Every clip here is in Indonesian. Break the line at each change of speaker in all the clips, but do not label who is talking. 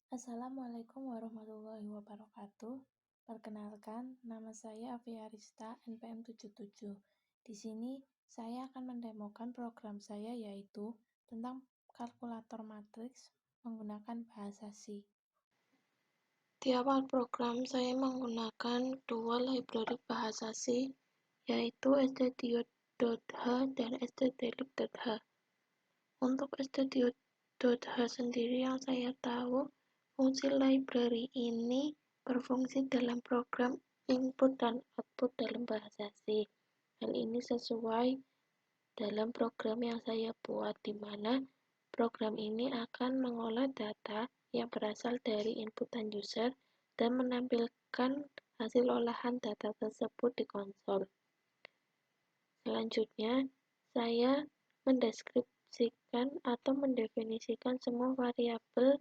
Assalamualaikum warahmatullahi wabarakatuh. Perkenalkan, nama saya Afia Arista, NPM 77. Di sini, saya akan mendemokan program saya yaitu tentang kalkulator matriks menggunakan bahasa C.
Di awal program, saya menggunakan dua library bahasa C, yaitu stdio.h dan stdlib.h. Untuk stdio.h sendiri yang saya tahu, fungsi library ini berfungsi dalam program input dan output dalam bahasa C. Hal ini sesuai dalam program yang saya buat, di mana program ini akan mengolah data yang berasal dari inputan user dan menampilkan hasil olahan data tersebut di konsol. Selanjutnya, saya mendeskripsikan atau mendefinisikan semua variabel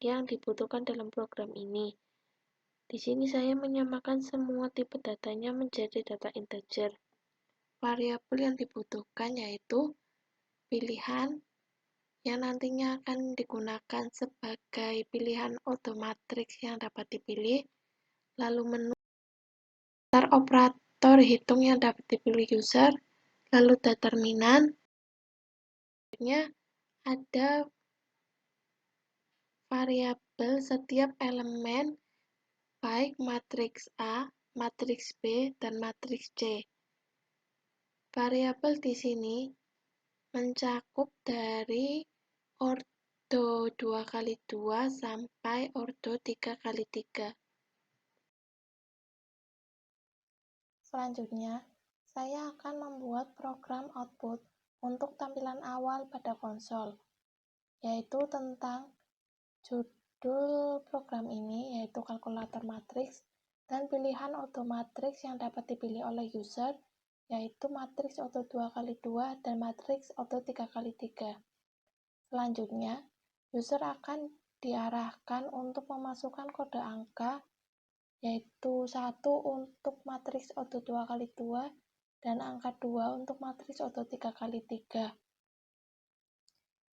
yang dibutuhkan dalam program ini. Di sini saya menyamakan semua tipe datanya menjadi data integer. Variabel yang dibutuhkan yaitu pilihan yang nantinya akan digunakan sebagai pilihan otomatriks yang dapat dipilih, lalu menu daftar operator hitung yang dapat dipilih user, lalu determinan. Selanjutnya ada variabel setiap elemen baik matriks A, matriks B, dan matriks C. Variabel di sini mencakup dari ordo 2x2 sampai ordo 3x3.
Selanjutnya, saya akan membuat program output untuk tampilan awal pada konsol, yaitu tentang judul program ini, yaitu kalkulator matriks, dan pilihan otomatriks yang dapat dipilih oleh user, yaitu matriks auto 2x2 dan matriks auto 3x3. Selanjutnya, user akan diarahkan untuk memasukkan kode angka, yaitu 1 untuk matriks auto 2x2 dan angka 2 untuk matriks auto 3x3.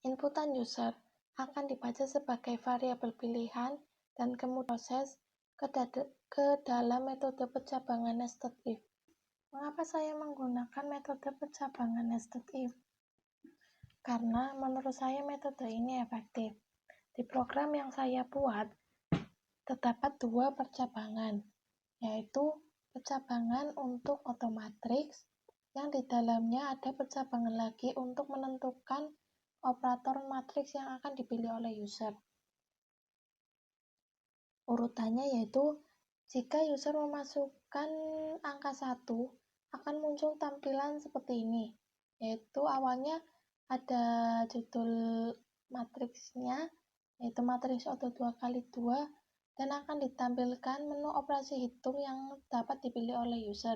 Inputan user akan dibaca sebagai variabel pilihan dan kemudian proses ke dalam metode pencabangan nested if. Mengapa saya menggunakan metode pencabangan nested if? Karena menurut saya metode ini efektif. Di program yang saya buat, terdapat dua percabangan, yaitu percabangan untuk otomatriks, yang di dalamnya ada percabangan lagi untuk menentukan operator matriks yang akan dipilih oleh user. Urutannya yaitu, jika user memasukkan angka 1, akan muncul tampilan seperti ini, yaitu awalnya ada judul matriksnya, yaitu matriks auto 2x2, dan akan ditampilkan menu operasi hitung yang dapat dipilih oleh user.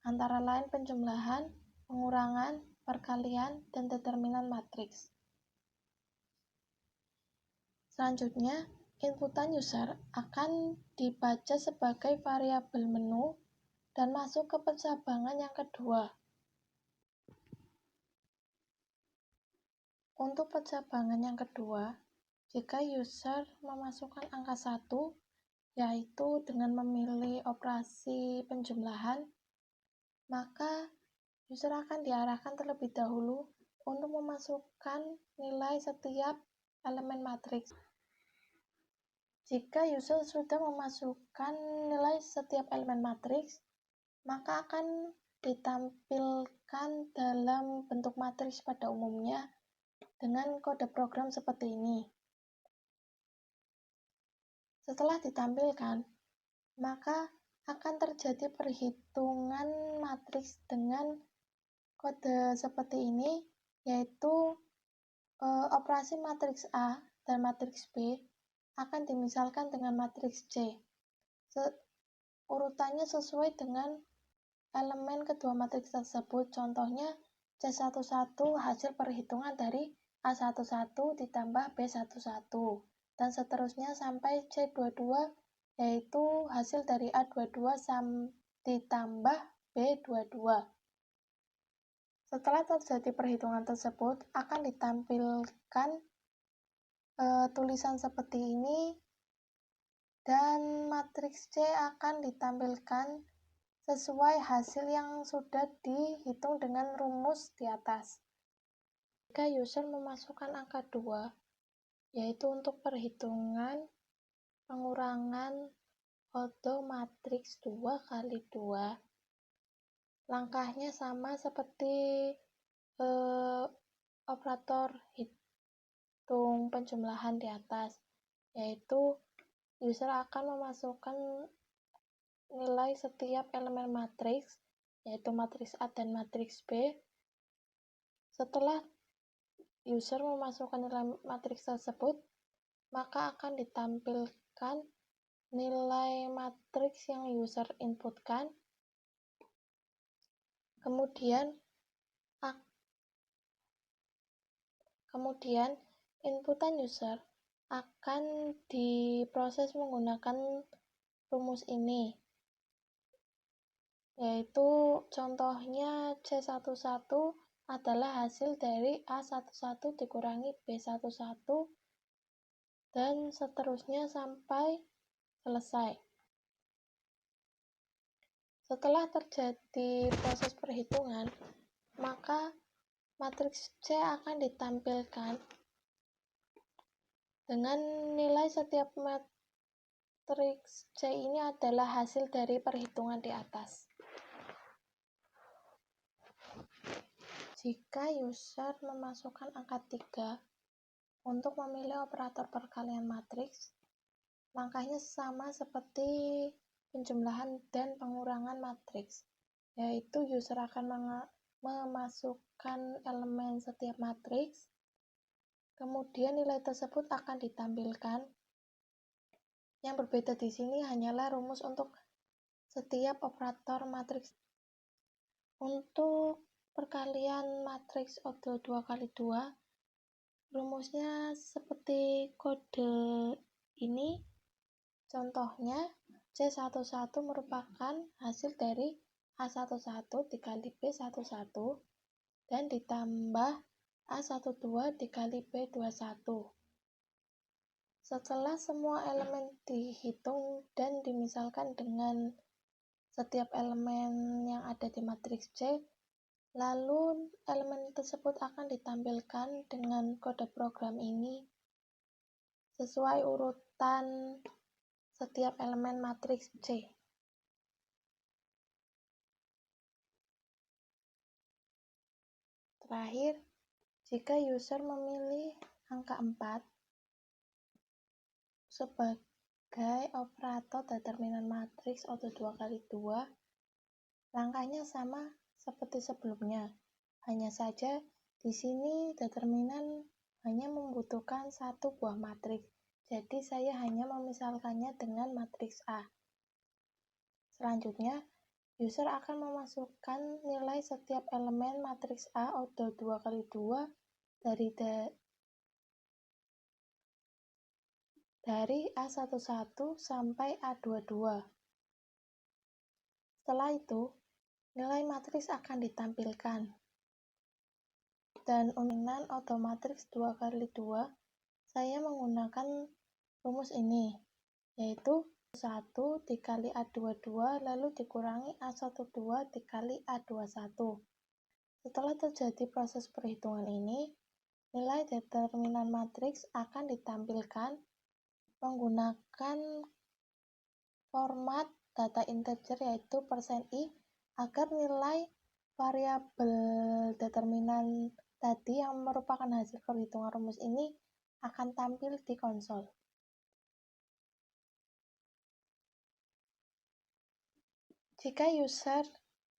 Antara lain penjumlahan, pengurangan, perkalian, dan determinan matriks. Selanjutnya, inputan user akan dibaca sebagai variabel menu dan masuk ke pencabangan yang kedua. Untuk pencabangan yang kedua, jika user memasukkan angka 1, yaitu dengan memilih operasi penjumlahan, maka user akan diarahkan terlebih dahulu untuk memasukkan nilai setiap elemen matriks. Jika user sudah memasukkan nilai setiap elemen matriks, maka akan ditampilkan dalam bentuk matriks pada umumnya dengan kode program seperti ini. Setelah ditampilkan, maka akan terjadi perhitungan matriks dengan kode seperti ini, yaitu operasi matriks A dan matriks B akan dimisalkan dengan matriks C. Urutannya sesuai dengan elemen kedua matriks tersebut. Contohnya, C11 hasil perhitungan dari A11 ditambah B11, dan seterusnya sampai C22, yaitu hasil dari A22 ditambah B22. Setelah terjadi perhitungan tersebut, akan ditampilkan tulisan seperti ini, dan matriks C akan ditampilkan sesuai hasil yang sudah dihitung dengan rumus di atas. Jika user memasukkan angka 2, yaitu untuk perhitungan pengurangan odo matriks 2 kali 2, langkahnya sama seperti operator hitung penjumlahan di atas, yaitu user akan memasukkan nilai setiap elemen matriks, yaitu matriks A dan matriks B. Setelah user memasukkan nilai matriks tersebut, maka akan ditampilkan nilai matriks yang user inputkan. Kemudian inputan user akan diproses menggunakan rumus ini, yaitu contohnya C11 adalah hasil dari A11 dikurangi B11 dan seterusnya sampai selesai. Setelah terjadi proses perhitungan, maka matriks C akan ditampilkan dengan nilai setiap matriks C ini adalah hasil dari perhitungan di atas. Jika user memasukkan angka 3 untuk memilih operator perkalian matriks, langkahnya sama seperti penjumlahan dan pengurangan matriks, yaitu user akan memasukkan elemen setiap matriks, kemudian nilai tersebut akan ditampilkan. Yang berbeda di sini hanyalah rumus untuk setiap operator matriks. Untuk perkalian matriks odo 2 kali 2, rumusnya seperti kode ini. Contohnya, C11 merupakan hasil dari A11 dikali B11 dan ditambah A12 dikali B21. Setelah semua elemen dihitung dan dimisalkan dengan setiap elemen yang ada di matriks C, lalu elemen tersebut akan ditampilkan dengan kode program ini sesuai urutan setiap elemen matriks C. Terakhir, jika user memilih angka 4 sebagai operator determinan matriks odo 2 kali 2, langkahnya sama seperti sebelumnya. Hanya saja di sini determinan hanya membutuhkan satu buah matriks. Jadi saya hanya memisalkannya dengan matriks A. Selanjutnya, user akan memasukkan nilai setiap elemen matriks A odo 2 kali 2 dari A11 sampai A22. Setelah itu, nilai matriks akan ditampilkan. Dan untuk odo matriks 2 kali 2, saya menggunakan rumus ini, yaitu 1 dikali A22 lalu dikurangi A12 dikali A21. Setelah terjadi proses perhitungan ini, nilai determinan matriks akan ditampilkan menggunakan format data integer yaitu %i agar nilai variabel determinan tadi yang merupakan hasil perhitungan rumus ini akan tampil di konsol. Jika user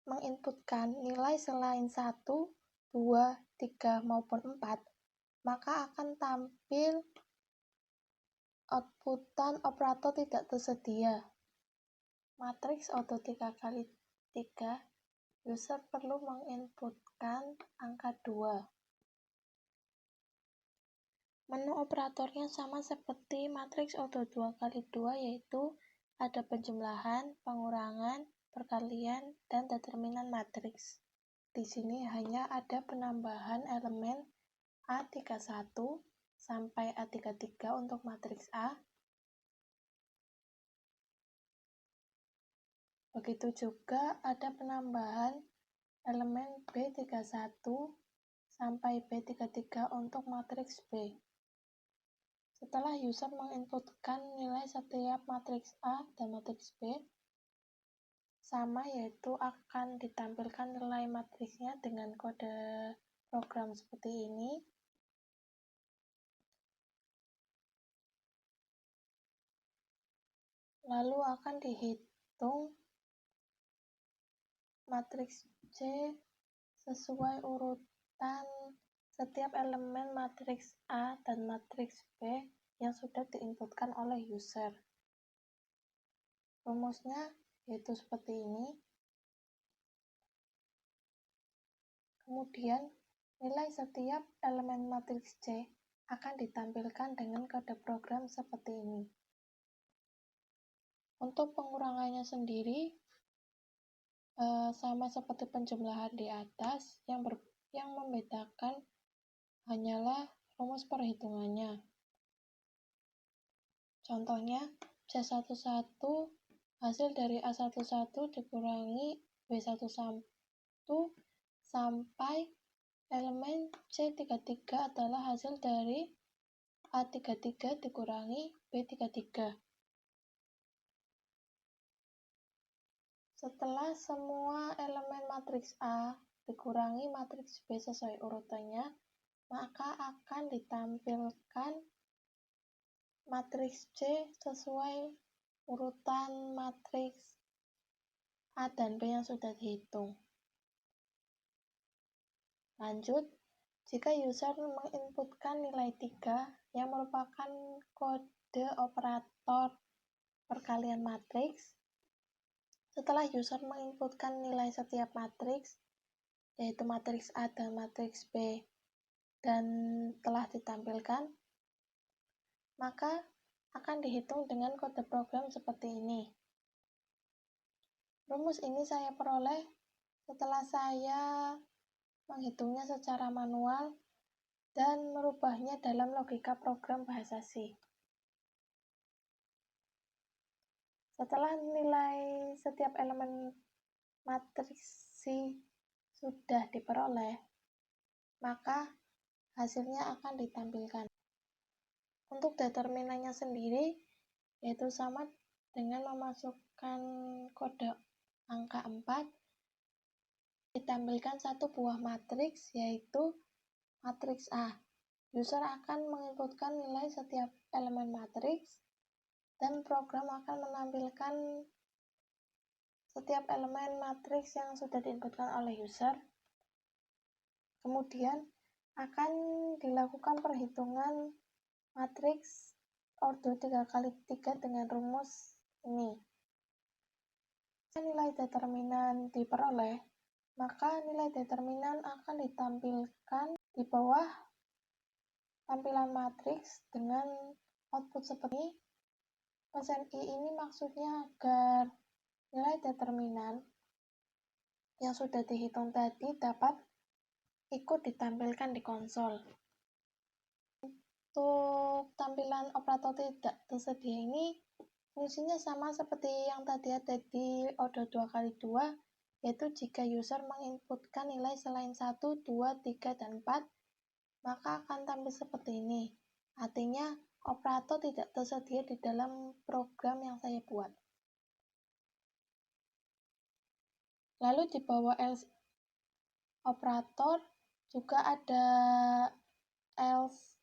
menginputkan nilai selain 1, 2, 3, maupun 4, maka akan tampil outputan operator tidak tersedia. Matriks odo 3 kali 3, user perlu menginputkan angka 2. Menu operatornya sama seperti matriks odo 2 kali 2, yaitu ada penjumlahan, pengurangan, perkalian, dan determinan matriks. Di sini hanya ada penambahan elemen A31 sampai A33 untuk matriks A. Begitu juga ada penambahan elemen B31 sampai B33 untuk matriks B. Setelah user menginputkan nilai setiap matriks A dan matriks B, sama yaitu akan ditampilkan nilai matriksnya dengan kode program seperti ini. Lalu akan dihitung matriks C sesuai urutan setiap elemen matriks A dan matriks B yang sudah diinputkan oleh user. Rumusnya yaitu seperti ini. Kemudian, nilai setiap elemen matriks C akan ditampilkan dengan kode program seperti ini. Untuk pengurangannya sendiri, sama seperti penjumlahan di atas, yang membedakan hanyalah rumus perhitungannya. Contohnya, C11 hasil dari A11 dikurangi B11 sampai elemen C33 adalah hasil dari A33 dikurangi B33. Setelah semua elemen matriks A dikurangi matriks B sesuai urutannya, maka akan ditampilkan matriks C sesuai urutan matriks A dan B yang sudah dihitung. Lanjut, jika user menginputkan nilai 3 yang merupakan kode operator perkalian matriks, setelah user menginputkan nilai setiap matriks, yaitu matriks A dan matriks B, dan telah ditampilkan, maka akan dihitung dengan kode program seperti ini. Rumus ini saya peroleh setelah saya menghitungnya secara manual dan merubahnya dalam logika program bahasa C. Setelah nilai setiap elemen matriks C sudah diperoleh, maka hasilnya akan ditampilkan. Untuk determinannya sendiri, yaitu sama dengan memasukkan kode angka 4, ditampilkan satu buah matriks, yaitu matriks A. User akan menginputkan nilai setiap elemen matriks, dan program akan menampilkan setiap elemen matriks yang sudah diinputkan oleh user. Kemudian akan dilakukan perhitungan matriks ordo 3x3 dengan rumus ini. Jika nilai determinan diperoleh, maka nilai determinan akan ditampilkan di bawah tampilan matriks dengan output seperti ini. %i ini maksudnya agar nilai determinan yang sudah dihitung tadi dapat ikut ditampilkan di konsol. Untuk tampilan operator tidak tersedia ini, fungsinya sama seperti yang tadi ada di ordo 2x2, yaitu jika user menginputkan nilai selain 1, 2, 3, dan 4, maka akan tampil seperti ini. Artinya, operator tidak tersedia di dalam program yang saya buat. Lalu di bawah else operator juga ada else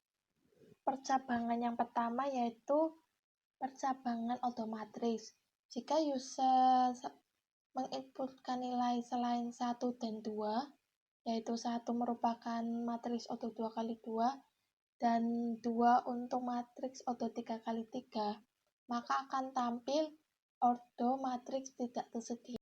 percabangan yang pertama, yaitu percabangan otomatis. Jika user menginputkan nilai selain 1 dan 2, yaitu 1 merupakan matriks ordo 2x2 dan 2 untuk matriks ordo 3x3, maka akan tampil ordo matriks tidak tersedia.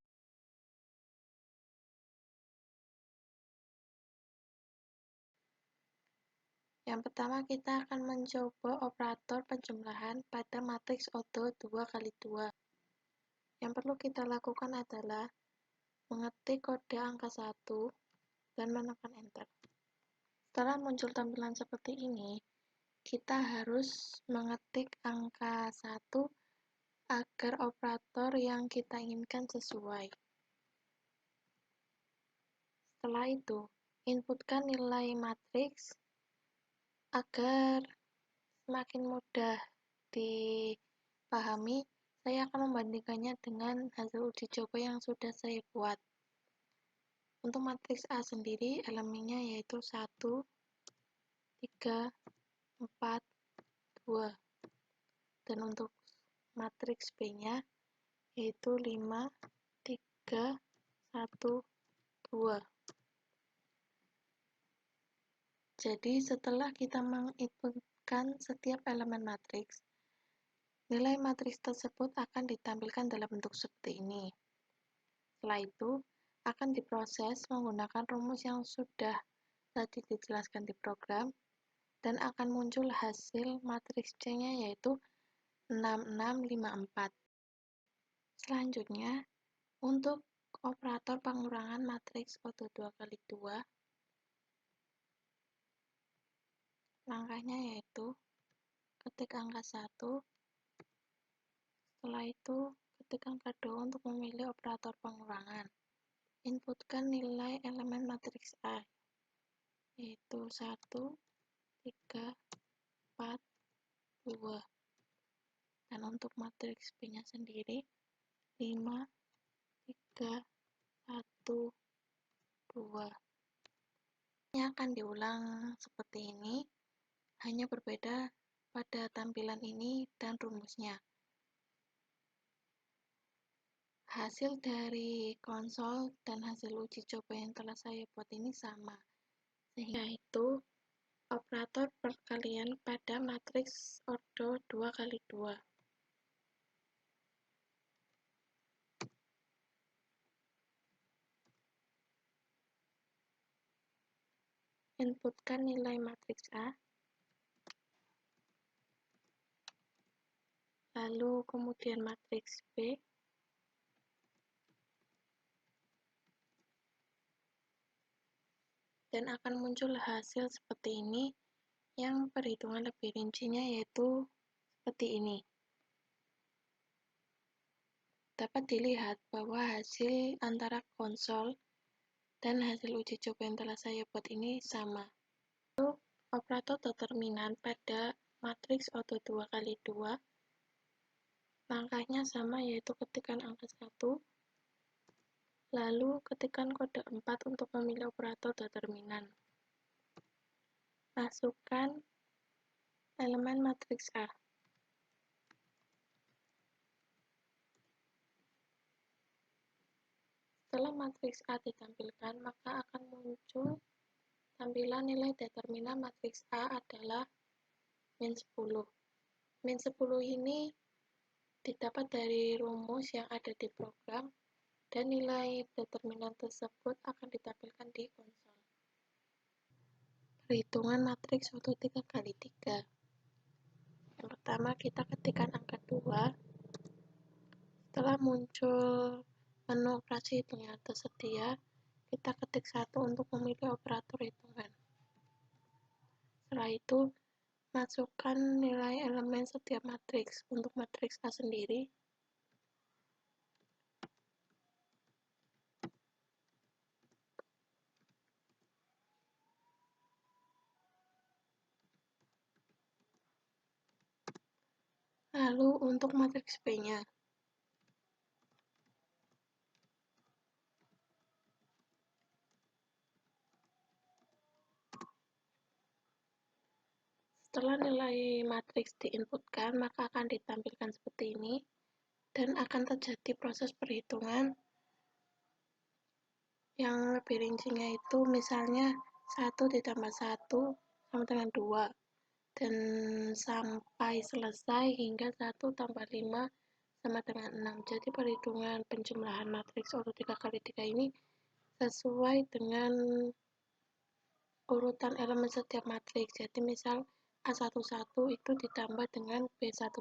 Yang pertama, kita akan mencoba operator penjumlahan pada matriks ordo 2x2. Yang perlu kita lakukan adalah mengetik kode angka 1 dan menekan enter. Setelah muncul tampilan seperti ini, kita harus mengetik angka 1 agar operator yang kita inginkan sesuai. Setelah itu, inputkan nilai matriks agar semakin mudah dipahami. Saya akan membandingkannya dengan hasil uji coba yang sudah saya buat. Untuk matriks A sendiri, elemennya yaitu 1, 3, 4, 2. Dan untuk matriks B-nya yaitu 5, 3, 1, 2. Jadi, setelah kita menginputkan setiap elemen matriks, nilai matriks tersebut akan ditampilkan dalam bentuk seperti ini. Setelah itu, akan diproses menggunakan rumus yang sudah tadi dijelaskan di program, dan akan muncul hasil matriks C-nya yaitu 6654. Selanjutnya, untuk operator pengurangan matriks O2 kali 2, langkahnya yaitu ketik angka 1, setelah itu ketik angka 2 untuk memilih operator pengurangan. Inputkan nilai elemen matriks A, yaitu 1, 3, 4, 2. Dan untuk matriks B-nya sendiri, 5, 3, 1, 2. Ini akan diulang seperti ini, hanya berbeda pada tampilan ini dan rumusnya. Hasil dari konsol dan hasil uji coba yang telah saya buat ini sama, sehingga itu operator perkalian pada matriks ordo 2 kali 2. Inputkan nilai matriks A, lalu kemudian matriks B, dan akan muncul hasil seperti ini, yang perhitungan lebih rincinya yaitu seperti ini. Dapat dilihat bahwa hasil antara konsol dan hasil uji coba yang telah saya buat ini sama. Untuk operator determinan pada matriks O2 kali 2, langkahnya sama, yaitu ketikkan angka 1, lalu ketikkan kode 4 untuk memilih operator determinan. Masukkan elemen matriks A. Setelah matriks A ditampilkan, maka akan muncul tampilan nilai determinan matriks A adalah min 10. Min 10 ini didapat dari rumus yang ada di program, dan nilai determinan tersebut akan ditampilkan di konsol. Perhitungan matriks O3 kali 3. Yang pertama, kita ketikkan angka 2. Setelah muncul menu operasi hitung yang tersedia, kita ketik 1 untuk memilih operator hitungan. Setelah itu, masukkan nilai elemen setiap matriks. Untuk matriks A sendiri, lalu untuk matriks B-nya. Setelah nilai matriks diinputkan, maka akan ditampilkan seperti ini, dan akan terjadi proses perhitungan yang lebih rincinya itu misalnya 1 ditambah 1 sama dengan 2, dan sampai selesai hingga 1 tambah 5 sama dengan 6. Jadi perhitungan penjumlahan matriks O3 kali 3 ini sesuai dengan urutan elemen setiap matriks. Jadi misal A11 itu ditambah dengan B11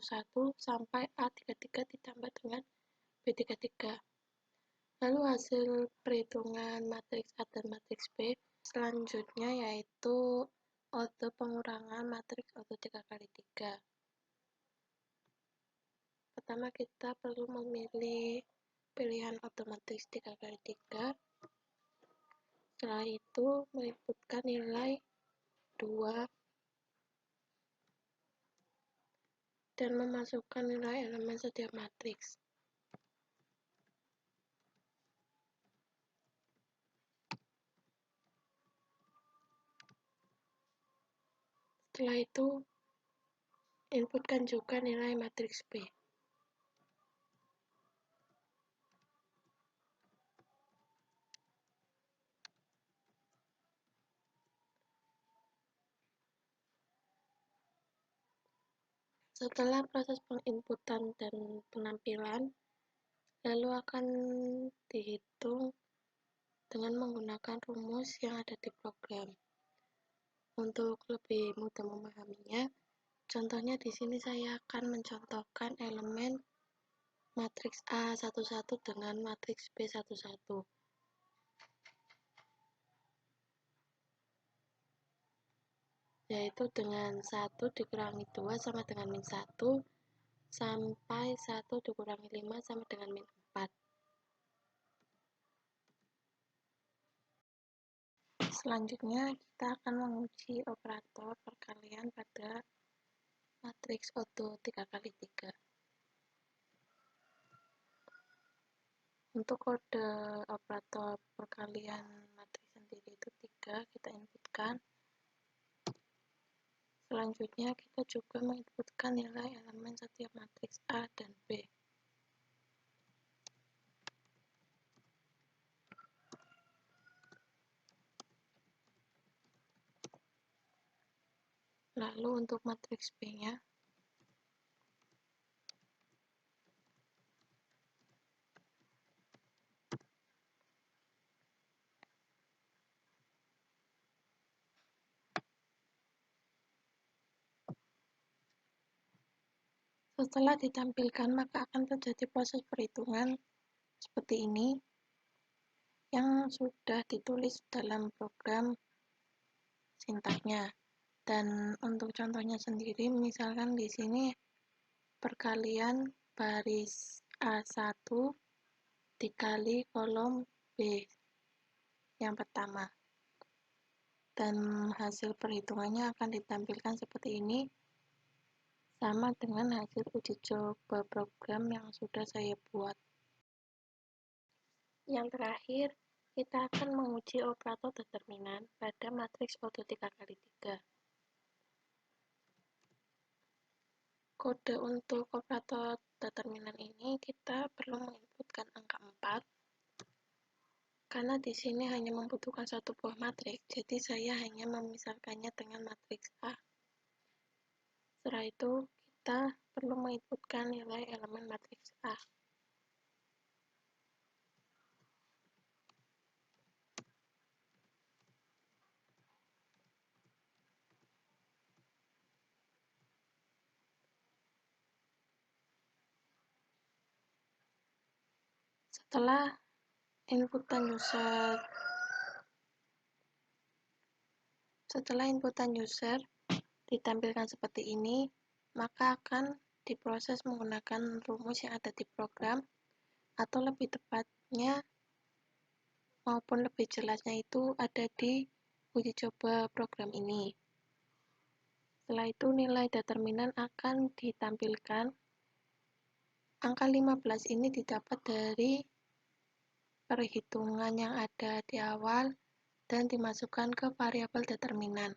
sampai A33 ditambah dengan B33. Lalu hasil perhitungan matriks A dan matriks B selanjutnya yaitu Auto pengurangan matriks auto 3x3. Pertama kita perlu memilih pilihan otomatis 3x3. Setelah itu menginputkan nilai 2 dan memasukkan nilai elemen setiap matriks. Setelah itu inputkan juga nilai matriks B. Setelah proses penginputan dan penampilan, lalu akan dihitung dengan menggunakan rumus yang ada di program. Untuk lebih mudah memahaminya, contohnya di sini saya akan mencontohkan elemen matriks A11 dengan matriks B11. Yaitu dengan 1 dikurangi 2 sama dengan min 1, sampai 1 dikurangi 5 sama dengan min 4. Selanjutnya, kita akan menguji operator perkalian pada matriks auto 3x3. Untuk kode operator perkalian matriks sendiri itu 3, kita inputkan. Selanjutnya, kita juga menginputkan nilai elemen setiap matriks A dan B. Lalu untuk matriks B-nya, setelah ditampilkan maka akan terjadi proses perhitungan seperti ini yang sudah ditulis dalam program sintaknya. Dan untuk contohnya sendiri, misalkan di sini perkalian baris A1 dikali kolom B yang pertama. Dan hasil perhitungannya akan ditampilkan seperti ini, sama dengan hasil uji coba program yang sudah saya buat. Yang terakhir, kita akan menguji operator determinan pada matriks auto 3x3. Kode untuk operator determinan ini kita perlu menginputkan angka 4, karena di sini hanya membutuhkan satu buah matriks, jadi saya hanya memisahkannya dengan matriks A. Setelah itu, kita perlu menginputkan nilai elemen matriks A. Setelah inputan user ditampilkan seperti ini, maka akan diproses menggunakan rumus yang ada di program, atau lebih tepatnya maupun lebih jelasnya itu ada di uji coba program ini. Setelah itu nilai determinan akan ditampilkan. Angka 15 ini didapat dari perhitungan yang ada di awal dan dimasukkan ke variabel determinan.